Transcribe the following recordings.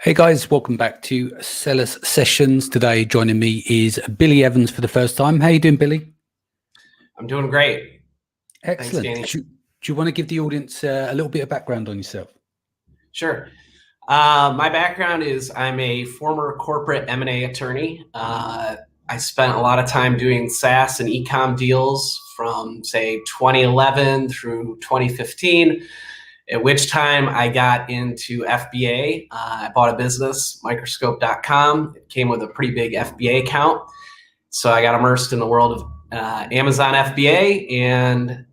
Hey guys, welcome back to Sellers Sessions. Today joining me is Billy Evans for the first time. How you doing, Billy? I'm doing great. Excellent. Thanks, Do you want to give the audience a little bit of background on yourself? Sure. My background is I'm a former corporate M&A attorney. I spent a lot of time doing SaaS and e-com deals from, say, 2011 through 2015, at which time I got into FBA. I bought a business, microscope.com. It came with a pretty big FBA account. So I got immersed in the world of Amazon FBA, and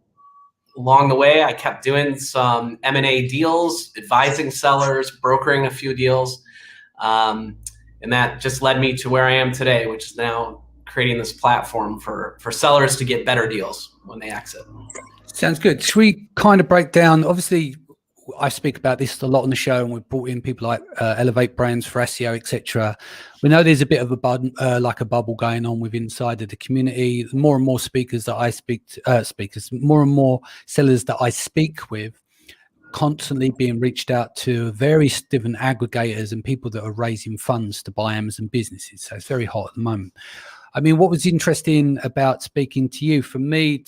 along the way, I kept doing some M&A deals, advising sellers, brokering a few deals. And that just led me to where I am today, which is now creating this platform for sellers to get better deals when they exit. Sounds good. Should we kind of break down? Obviously, I speak about this a lot on the show, and we've brought in people like Elevate Brands, Thrasio, etc. We know there's a bit of a like a bubble going on with inside of the community. More and more speakers that I speak to, more and more sellers that I speak with, constantly being reached out to various different aggregators and people that are raising funds to buy Amazon businesses. So it's very hot at the moment. I mean, what was interesting about speaking to you, for me,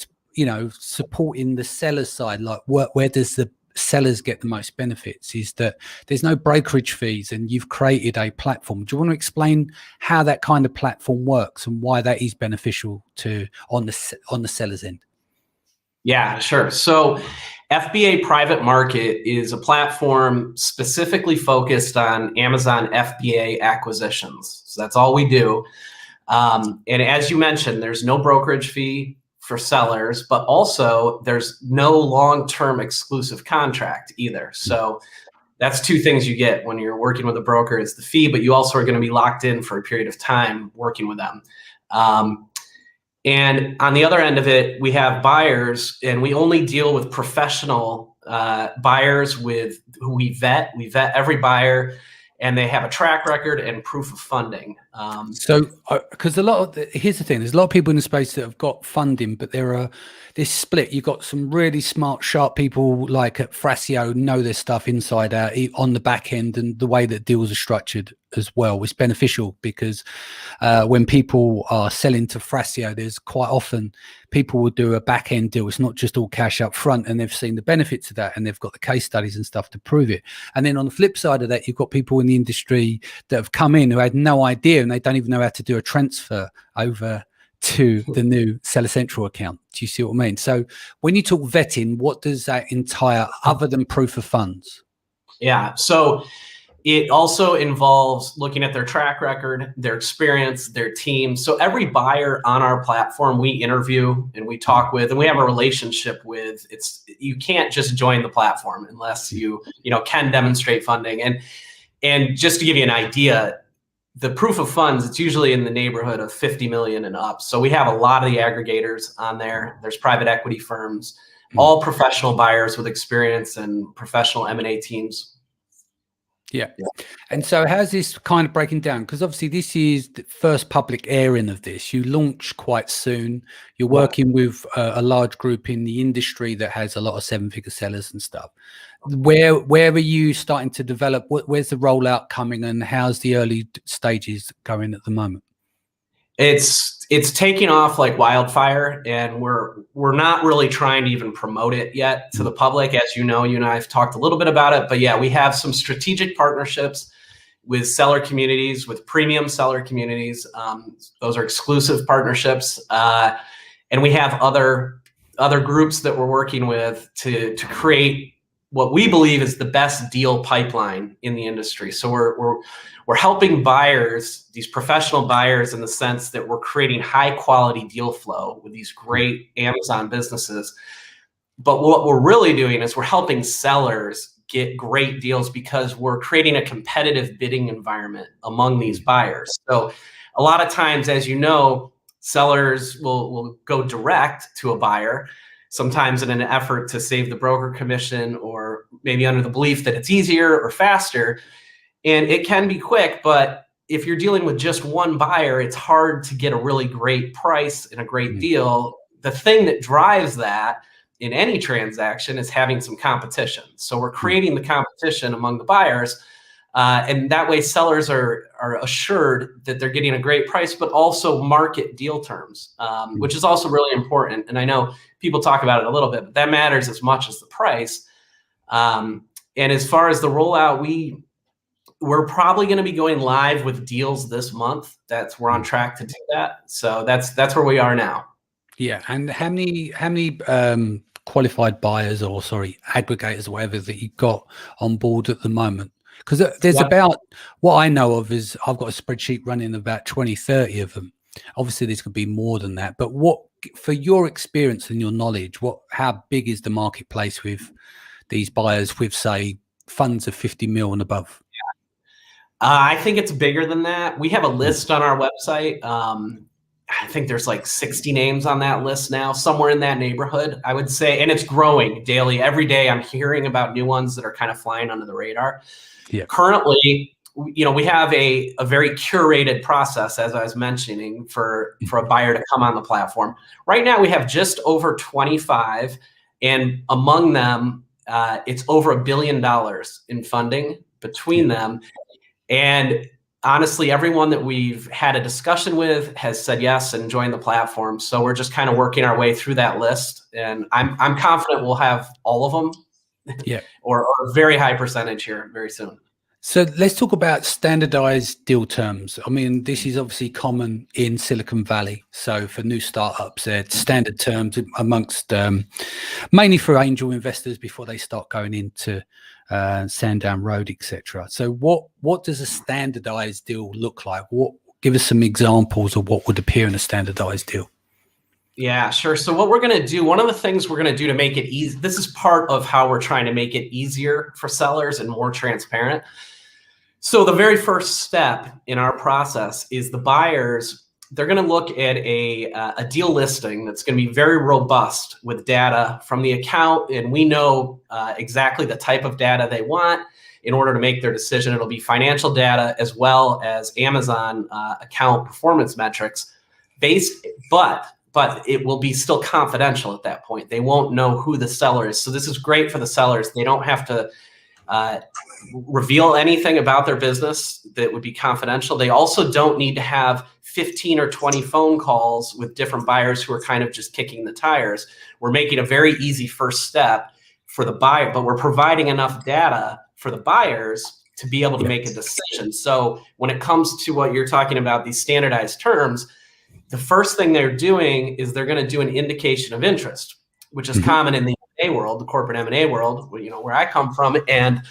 supporting the seller side, like where does the sellers get the most benefits, is that there's no brokerage fees and you've created a platform. Do you want to explain how that kind of platform works and why that is beneficial to on the seller's end? Yeah, sure. So FBA Private Market is a platform specifically focused on Amazon FBA acquisitions. So that's all we do. And as you mentioned, there's no brokerage fee for sellers, but also there's no long-term exclusive contract either. So that's two things you get when you're working with a broker, is the fee, but you also are going to be locked in for a period of time working with them. And on the other end of it, we have buyers, and we only deal with professional buyers who we vet. We vet every buyer, and they have a track record and proof of funding. So, because here's the thing: there's a lot of people in the space that have got funding, but this split. You've got some really smart, sharp people like at Thrasio know their stuff inside out on the back end, and the way that deals are structured as well. It's beneficial because when people are selling to Thrasio, there's quite often people will do a back end deal. It's not just all cash up front, and they've seen the benefits of that, and they've got the case studies and stuff to prove it. And then on the flip side of that, you've got people in the industry that have come in who had no idea, and they don't even know how to do a transfer over to the new Seller Central account. Do you see what I mean? So when you talk vetting, what does that entire, other than proof of funds? Yeah. So it also involves looking at their track record, their experience, their team. So every buyer on our platform, we interview and we talk with, and we have a relationship with. You can't just join the platform unless you can demonstrate funding. And just to give you an idea, the proof of funds, it's usually in the neighborhood of 50 million and up. So we have a lot of the aggregators on there. There's private equity firms, all professional buyers with experience and professional M&A teams. Yeah. And so how's this kind of breaking down? Because obviously this is the first public airing of this. You launch quite soon. You're working with a large group in the industry that has a lot of seven-figure sellers and stuff. Where are you starting to develop? Where's the rollout coming, and how's the early stages going at the moment? It's taking off like wildfire, and we're not really trying to even promote it yet to the public. As you know, you and I have talked a little bit about it, but yeah, we have some strategic partnerships with seller communities, with premium seller communities. Those are exclusive partnerships, and we have other groups that we're working with to create what we believe is the best deal pipeline in the industry. So we're helping buyers, these professional buyers, in the sense that we're creating high quality deal flow with these great Amazon businesses. But what we're really doing is we're helping sellers get great deals because we're creating a competitive bidding environment among these buyers. So a lot of times, as you know, sellers will go direct to a buyer, sometimes in an effort to save the broker commission, or maybe under the belief that it's easier or faster. And it can be quick, but if you're dealing with just one buyer, it's hard to get a really great price and a great deal. The thing that drives that in any transaction is having some competition. So we're creating the competition among the buyers. And that way sellers are assured that they're getting a great price, but also market deal terms, which is also really important. And I know people talk about it a little bit, but that matters as much as the price. And as far as the rollout, we're probably going to be going live with deals this month. We're on track to do that. So that's where we are now. Yeah. And how many qualified buyers or aggregators or whatever that you've got on board at the moment? Because there's about, what I know of is I've got a spreadsheet running about 20, 30 of them. Obviously there's could be more than that, but for your experience and your knowledge, how big is the marketplace with these buyers with, say, funds of 50 mil and above? I think it's bigger than that. We have a list on our website. I think there's like 60 names on that list now, somewhere in that neighborhood, I would say. And it's growing daily. Every day I'm hearing about new ones that are kind of flying under the radar. Yeah. Currently, we have a very curated process, as I was mentioning, for a buyer to come on the platform. Right now, we have just over 25, and among them, it's over $1 billion in funding between them. And honestly, everyone that we've had a discussion with has said yes and joined the platform. So we're just kind of working our way through that list, and I'm confident we'll have all of them. Yeah, or a very high percentage here very soon. So let's talk about standardized deal terms. I mean, this is obviously common in Silicon Valley. So for new startups, they're standard terms amongst mainly for angel investors before they start going into Sandown Road, etc. So what does a standardized deal look like? Give us some examples of what would appear in a standardized deal. Yeah, sure. So what we're going to do, one of the things we're going to do to make it easy, this is part of how we're trying to make it easier for sellers and more transparent. So the very first step in our process is the buyers, they're going to look at a deal listing that's going to be very robust with data from the account. And we know exactly the type of data they want in order to make their decision. It'll be financial data as well as Amazon account performance metrics but it will be still confidential at that point. They won't know who the seller is. So this is great for the sellers. They don't have to reveal anything about their business that would be confidential. They also don't need to have 15 or 20 phone calls with different buyers who are kind of just kicking the tires. We're making a very easy first step for the buyer, but we're providing enough data for the buyers to be able to make a decision. So when it comes to what you're talking about, these standardized terms, the first thing they're doing is they're going to do an indication of interest, which is common in the M&A world, the corporate M&A world, where I come from. And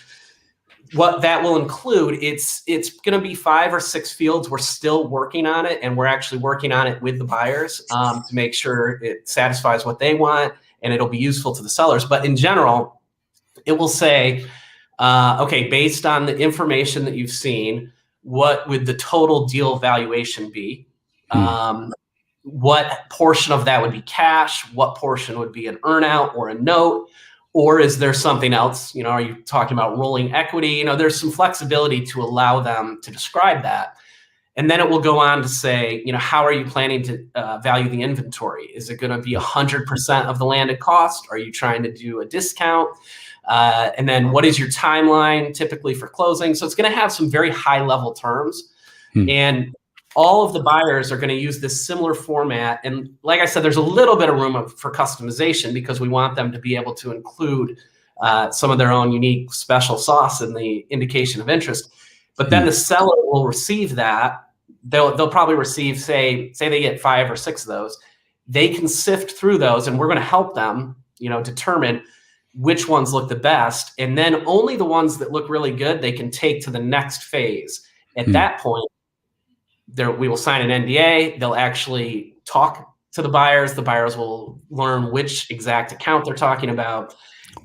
what that will include, it's going to be 5 or 6 fields. We're still working on it, and we're actually working on it with the buyers to make sure it satisfies what they want, and it'll be useful to the sellers. But in general, it will say, okay, based on the information that you've seen, what would the total deal valuation be? What portion of that would be cash? What portion would be an earnout or a note? Or is there something else? Are you talking about rolling equity? There's some flexibility to allow them to describe that. And then it will go on to say, how are you planning to value the inventory? Is it going to be 100% of the landed cost? Are you trying to do a discount? And then what is your timeline typically for closing? So it's going to have some very high level terms. And all of the buyers are going to use this similar format. And like I said, there's a little bit of room for customization because we want them to be able to include some of their own unique special sauce in the indication of interest. But then the seller will receive that. They'll probably receive, say they get 5 or 6 of those. They can sift through those, and we're going to help them, determine which ones look the best. And then only the ones that look really good, they can take to the next phase. At that point, we will sign an NDA. They'll actually talk to the buyers. The buyers will learn which exact account they're talking about.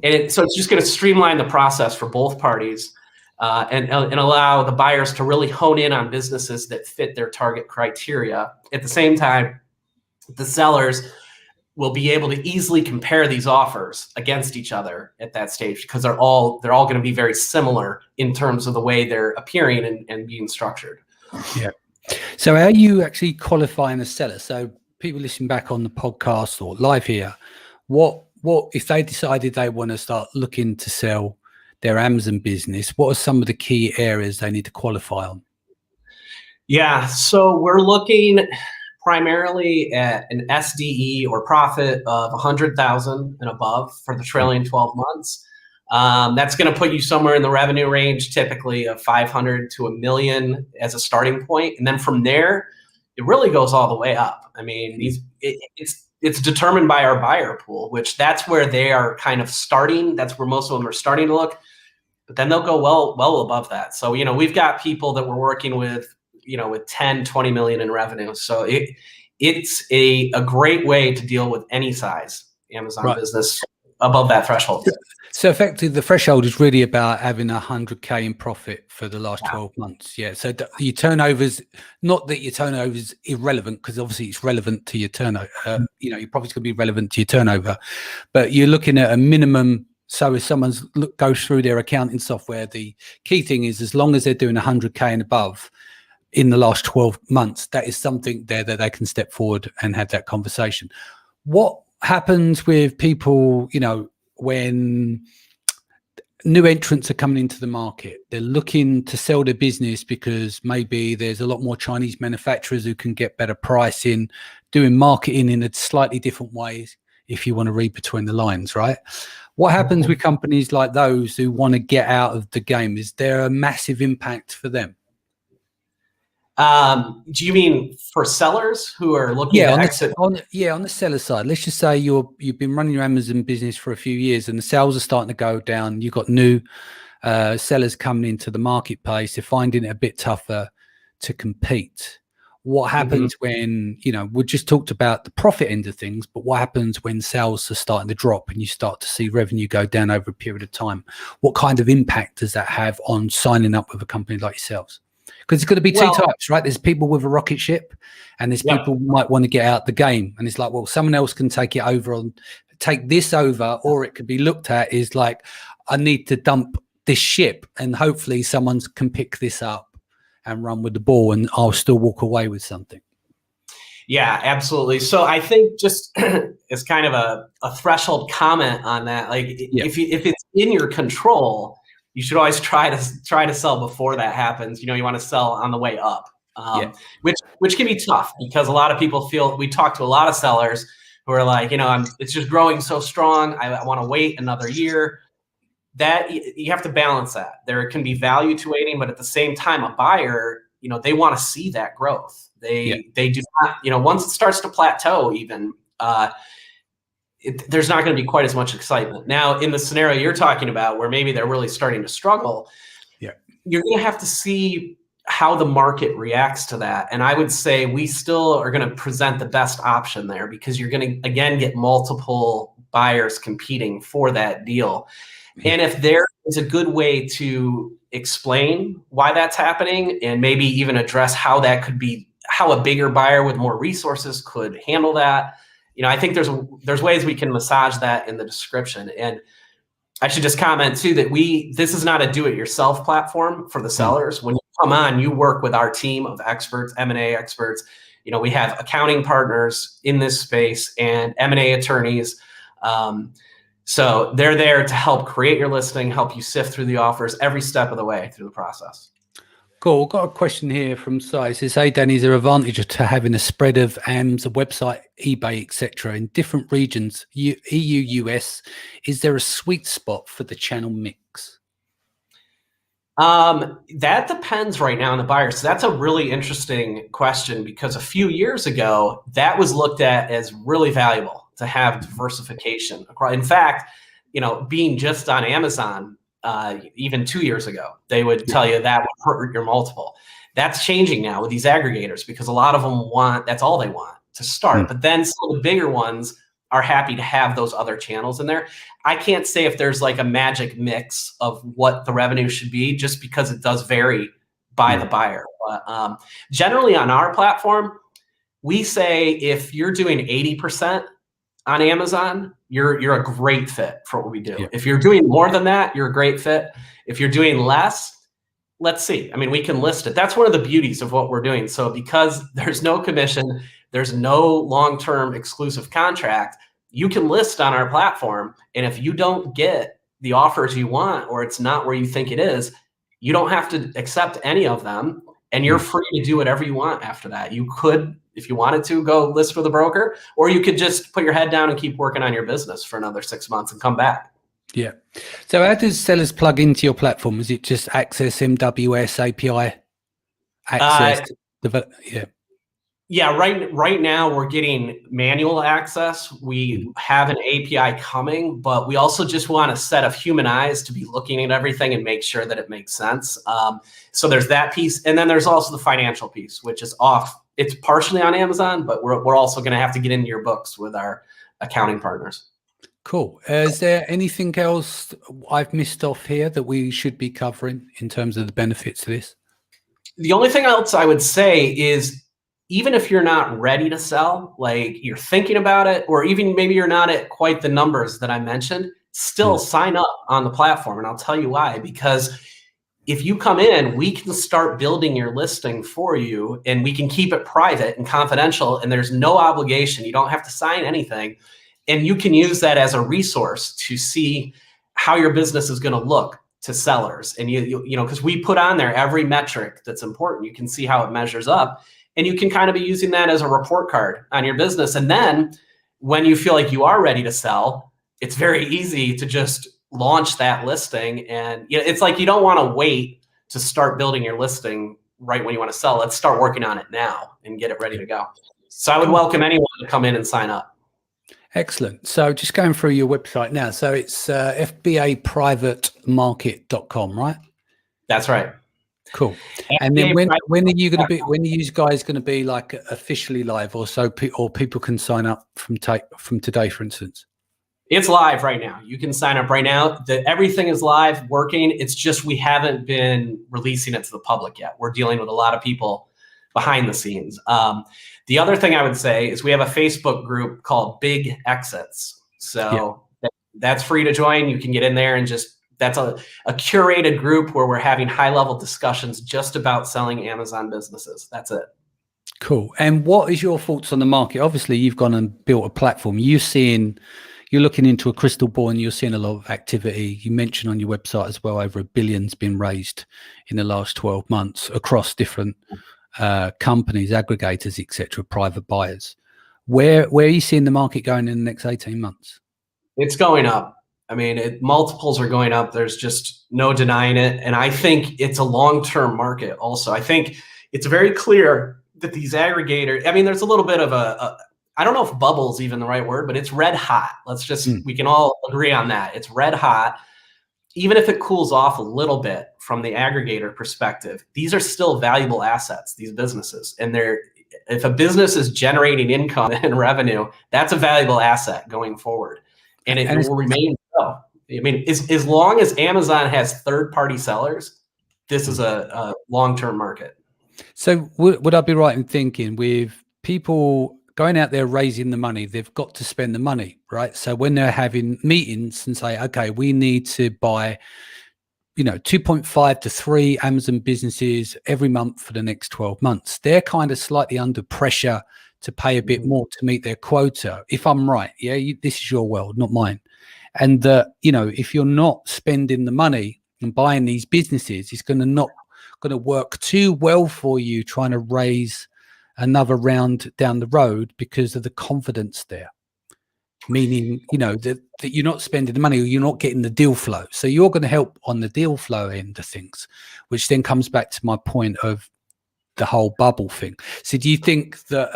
And so it's just going to streamline the process for both parties and allow the buyers to really hone in on businesses that fit their target criteria. At the same time, the sellers will be able to easily compare these offers against each other at that stage because they're all going to be very similar in terms of the way they're appearing and being structured. Yeah. So how are you actually qualifying a seller? So people listening back on the podcast or live here, what if they decided they want to start looking to sell their Amazon business, what are some of the key areas they need to qualify on? Yeah, so we're looking primarily at an SDE or profit of 100,000 and above for the trailing 12 months. That's going to put you somewhere in the revenue range, typically of 500 to $1 million as a starting point, and then from there, it really goes all the way up. I mean, it's determined by our buyer pool, which that's where they are kind of starting. That's where most of them are starting to look, but then they'll go well above that. So we've got people that we're working with, with 10, 20 million in revenue. So it's a great way to deal with any size Amazon business above that threshold. So effectively, the threshold is really about having 100K in profit for the last 12 months. Yeah. So your turnovers, not that your turnover is irrelevant, because obviously it's relevant to your turnover. Your profit's going to be relevant to your turnover, but you're looking at a minimum. So if someone goes through their accounting software, the key thing is as long as they're doing 100K and above in the last 12 months, that is something there that they can step forward and have that conversation. What happens with people, when new entrants are coming into the market? They're looking to sell their business because maybe there's a lot more Chinese manufacturers who can get better pricing, doing marketing in a slightly different ways, if you want to read between the lines, right? What happens with companies like those who want to get out of the game? Is there a massive impact for them? Do you mean for sellers who are looking to exit? On the seller side, let's just say you've been running your Amazon business for a few years and the sales are starting to go down. You've got new sellers coming into the marketplace. They're finding it a bit tougher to compete. What happens when, we just talked about the profit end of things, but what happens when sales are starting to drop and you start to see revenue go down over a period of time? What kind of impact does that have on signing up with a company like yourselves? Because it's going to be two types, right? There's people with a rocket ship and there's people who might want to get out the game. And it's like, well, someone else can take this over, or it could be looked at as like, I need to dump this ship and hopefully someone can pick this up and run with the ball and I'll still walk away with something. Yeah, absolutely. So I think just as kind of a threshold comment on that, like if it's in your control, you should always try to sell before that happens. You want to sell on the way up, which can be tough because a lot of people feel. We talk to a lot of sellers who are like, it's just growing so strong. I want to wait another year. That you have to balance that. There can be value to waiting, but at the same time, a buyer, they want to see that growth. They do not, once it starts to plateau, even. There's not going to be quite as much excitement. Now, in the scenario you're talking about, where maybe they're really starting to struggle, you're going to have to see how the market reacts to that. And I would say we still are going to present the best option there because you're going to, again, get multiple buyers competing for that deal. And if there is a good way to explain why that's happening and maybe even address how that could be, how a bigger buyer with more resources could handle that, I think there's ways we can massage that in the description. And I should just comment too that this is not a do-it-yourself platform for the sellers. When you come on, you work with our team of experts, M&A experts. We have accounting partners in this space and M&A attorneys. So they're there to help create your listing, help you sift through the offers every step of the way through the process. Cool. I've got a question here from Sai. It says, hey, Danny, is there advantage to having a spread of AMS, a website, eBay, etc. in different regions, EU, US? Is there a sweet spot for the channel mix? That depends right now on the buyer. So that's a really interesting question because a few years ago, that was looked at as really valuable to have diversification. In fact, being just on Amazon, even 2 years ago, they would tell you that would hurt your multiple. That's changing now with these aggregators because a lot of them that's all they want to start. But then some of the bigger ones are happy to have those other channels in there. I can't say if there's like a magic mix of what the revenue should be just because it does vary by the buyer. But generally on our platform, we say if you're doing 80% on Amazon, you're a great fit for what we do. Yeah. If you're doing more than that, you're a great fit. If you're doing less, let's see. I mean, we can list it. That's one of the beauties of what we're doing. So because there's no commission, there's no long-term exclusive contract, you can list on our platform. And if you don't get the offers you want, or it's not where you think it is, you don't have to accept any of them, and you're free to do whatever you want after that. You could, if you wanted to, go list with a broker, or you could just put your head down and keep working on your business for another 6 months and come back. Yeah. So how does sellers plug into your platform? Is it just Access, MWS, API, access? Yeah, right now we're getting manual access. We have an API coming, but we also just want a set of human eyes to be looking at everything and make sure that it makes sense. So there's that piece. And then there's also the financial piece, which is off. It's partially on Amazon, but we're also going to have to get into your books with our accounting partners. Cool. Is there anything else I've missed off here that we should be covering in terms of the benefits of this? The only thing else I would say is, even if you're not ready to sell, like you're thinking about it, or even maybe you're not at quite the numbers that I mentioned, still sign up on the platform. And I'll tell you why. Because if you come in, we can start building your listing for you, and we can keep it private and confidential, and there's no obligation. You don't have to sign anything. And you can use that as a resource to see how your business is going to look to sellers. And you know, because we put on there every metric that's important. You can see how it measures up. And you can kind of be using that as a report card on your business. And then when you feel like you are ready to sell, it's very easy to just launch that listing. And you know, it's like, you don't want to wait to start building your listing right when you want to sell. Let's start working on it now and get it ready to go. So I would welcome anyone to come in and sign up. Excellent. So just going through your website now. So it's fbaprivatemarket.com, right? That's right. Cool. And then when are you going to be, when are you guys going to be like officially live, or so or people can sign up from today, for instance? It's live right now. You can sign up right now. Everything is live, working. It's just we haven't been releasing it to the public yet. We're dealing with a lot of people behind the scenes. The other thing I would say is we have a Facebook group called Big Exits. So that's free to join. You can get in there and just, that's a curated group where we're having high-level discussions just about selling Amazon businesses. That's it. Cool. And what is your thoughts on the market? Obviously, you've gone and built a platform. You're looking into a crystal ball, and you're seeing a lot of activity. You mentioned on your website as well, over $1 billion's been raised in the last 12 months across different companies, aggregators, etc., private buyers. Where are you seeing the market going in the next 18 months? It's going up. I mean, multiples are going up. There's just no denying it. And I think it's a long-term market also. I think it's very clear that these aggregators, I mean, there's a little bit of I don't know if bubble is even the right word, but it's red hot. Let's just, we can all agree on that. It's red hot. Even if it cools off a little bit from the aggregator perspective, these are still valuable assets, these businesses. And if a business is generating income and revenue, that's a valuable asset going forward. And it will remain so. I mean, as long as Amazon has third-party sellers, this is a long-term market. So would I be right in thinking, with people going out there raising the money, they've got to spend the money, right? So when they're having meetings and say, okay, we need to buy, 2.5 to 3 Amazon businesses every month for the next 12 months, they're kind of slightly under pressure to pay a bit more to meet their quota. If I'm right, this is your world, not mine. And if you're not spending the money and buying these businesses, it's not going to work too well for you trying to raise another round down the road because of the confidence there. Meaning, that you're not spending the money, or you're not getting the deal flow. So you're going to help on the deal flow end of things, which then comes back to my point of the whole bubble thing. So do you think that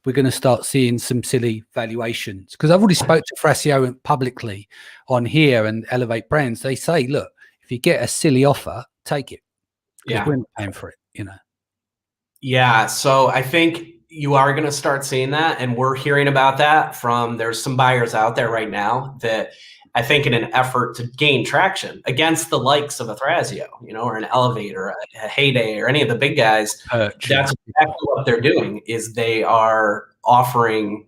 we're going to start seeing some silly valuations? Because I've already spoke to Thrasio publicly on here and Elevate Brands. They say, look, if you get a silly offer, take it. Yeah, we're not paying for it, Yeah, so I think you are going to start seeing that, and we're hearing about that there's some buyers out there right now that I think in an effort to gain traction against the likes of a Thrasio, or an Elevate or a Heyday or any of the big guys, that's exactly what they're doing, is they are offering,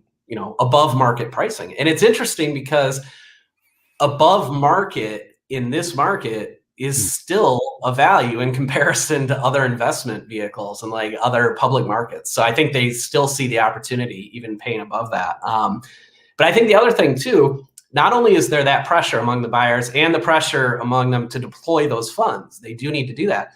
above market pricing. And it's interesting because above market in this market is still a value in comparison to other investment vehicles and like other public markets. So I think they still see the opportunity even paying above that. But I think the other thing too, not only is there that pressure among the buyers and the pressure among them to deploy those funds, they do need to do that,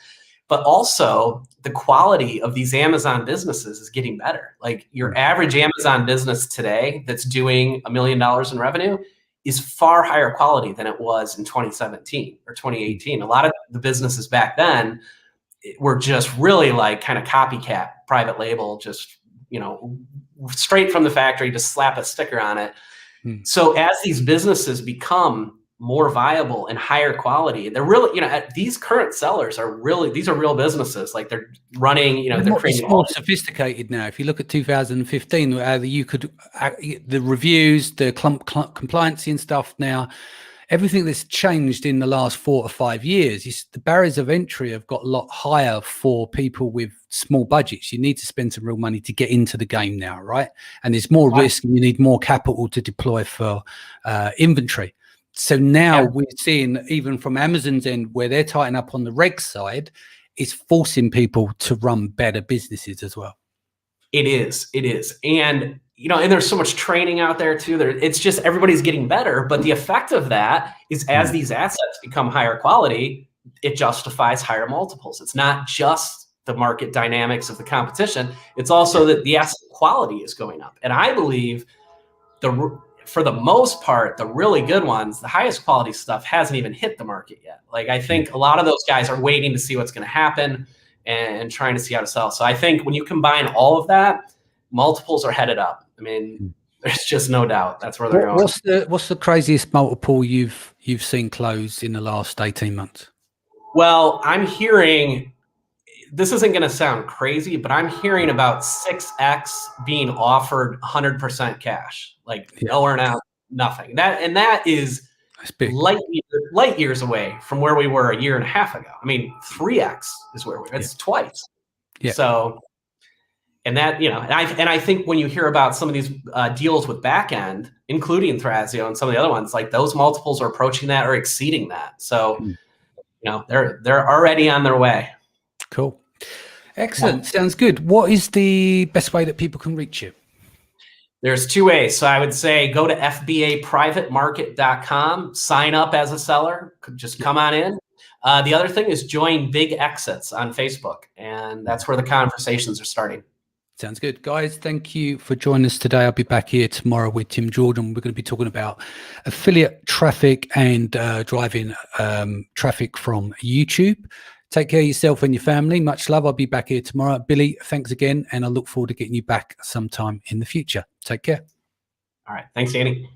but also the quality of these Amazon businesses is getting better. Like your average Amazon business today that's doing $1 million in revenue is far higher quality than it was in 2017 or 2018. A lot of the businesses back then were just really like kind of copycat private label, just, you know, straight from the factory, just slap a sticker on it. So as these businesses become more viable and higher quality, they're really, you know, these current sellers are really, these are real businesses. Like they're running, you know, they're creating more sophisticated now. If you look at 2015, you could, the reviews, the compliancy and stuff now, everything that's changed in the last 4 to 5 years, the barriers of entry have got a lot higher for people with small budgets. You need to spend some real money to get into the game now, right? And there's more risk, and you need more capital to deploy for inventory. So now we're seeing, even from Amazon's end, where they're tightening up on the reg side, is forcing people to run better businesses as well. It is. And, you know, and there's so much training out there too. It's just everybody's getting better. But the effect of that is as these assets become higher quality, it justifies higher multiples. It's not just the market dynamics of the competition. It's also that the asset quality is going up. And I believe for the most part, the really good ones, the highest quality stuff hasn't even hit the market yet. Like I think a lot of those guys are waiting to see what's going to happen and trying to see how to sell. So I think when you combine all of that, multiples are headed up. I mean, there's just no doubt that's where they're going. What's the craziest multiple you've seen close in the last 18 months? Well, I'm hearing, this isn't going to sound crazy, but I'm hearing about 6x being offered 100% cash, like no earnout, nothing. That is light years away from where we were a year and a half ago. I mean, 3x is where it's twice. Yeah. So, and that, you know, and I think when you hear about some of these deals with back end, including Thrasio and some of the other ones, like those multiples are approaching that or exceeding that. So, you know, they're already on their way. Cool. Excellent. Sounds good. What is the best way that people can reach you? There's 2 ways. So I would say go to fbaprivatemarket.com, sign up as a seller, just come on in. The other thing is join Big Exits on Facebook, and that's where the conversations are starting. Sounds good. Guys, thank you for joining us today. I'll be back here tomorrow with Tim Jordan. We're going to be talking about affiliate traffic and driving traffic from YouTube. Take care of yourself and your family. Much love. I'll be back here tomorrow. Billy, thanks again, and I look forward to getting you back sometime in the future. Take care. All right. Thanks, Danny.